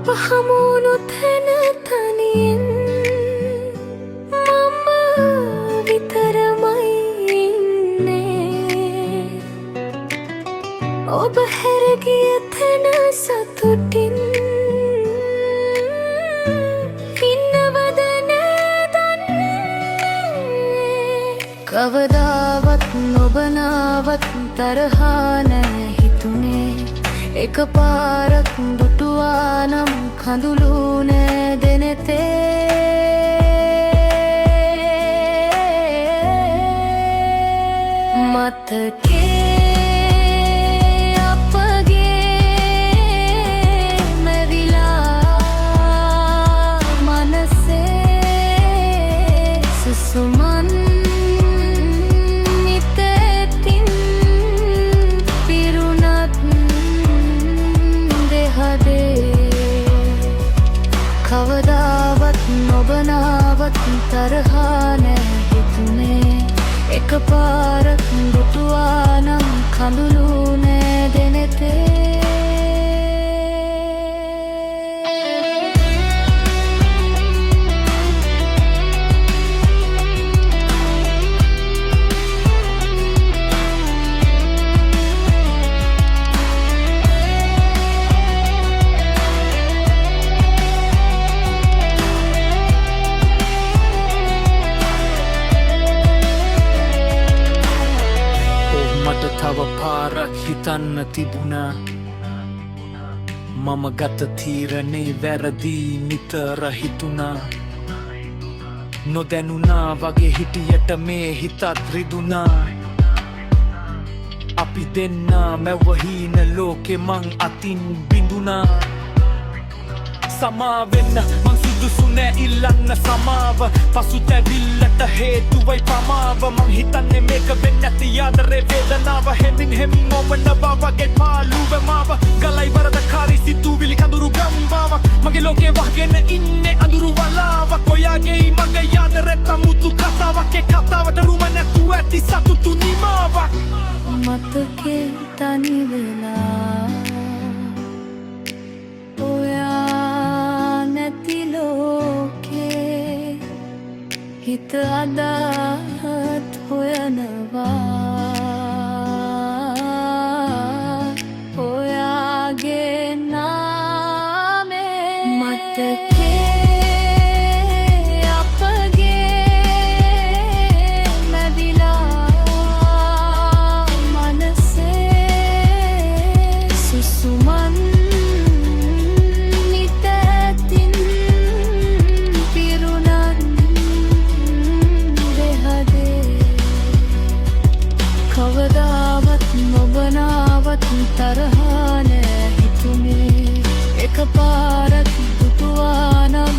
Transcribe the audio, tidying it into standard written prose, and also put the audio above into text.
අප හමුණු තැන තනියෙන් මම විතරමයි ඉන්නේ. ඔබ හැරගිය තැන සතුටින් ඉන්නවද නෑ දන්නේ. කවදාවත් නොබනාවත් තරහා නෑ හිතුනේ. එකපාරක් දුටුවා නම් කඳුළු නෑ දෙනෙතේ. මතකේ අපගේ මැවිලා මනසේ සුසුමන් නිතෙතින් පිරුණත් කවදාවත් නොබනාවත් තරහා නෑ හිතුනේ. එකපාරක් දුටුවා නම් කඳුළු නෑ දෙනෙතේ. තව පාරක් හිතන්න තිබුණා. මම ගත තීරණේ වැරදි නිතර හිතුණා. නොදැනුණා වගේ හිටියට මේ හිතත් රිදුණා. අපි දෙන්නා මැවහීන ලෝකෙ මං අතින් බිඳුණා. සමාවෙන්න මං සුදුසු නෑ ඉල්ලන්න සමාව. පසුතැවිල්ලට හේතුවයි පමාව. මං හිතන්නේ මේක වෙන්න ඇති ආදරේ වේදනාව. හෙමින් හෙමින් ඔබනවා වගේ පාළුව මාව. ගලයි වරදකාරී සිතුවිලි කඳුරු ගම්බාවක්. මගේ ලෝකේ වහගෙන ඉන්නේ අඳුරු වලාවක්. ඔයාගේ මගේ ආදරෙත් අමුතු කතාවක්. ඒ කතාවට රුම නැතුව ඇති සතුටු නිමාවක්. මතකේ තනි වෙලා හිත අදත් හොයනවා ඔයාගේ නාමේ. මතකේ අපගේ මැවිලා මනසේ සුසුමන් නිතැතින් කවදාවත් නොබනාවත් තරහා නෑ හිතුනේ. එකපාරක් දුටුවා නම්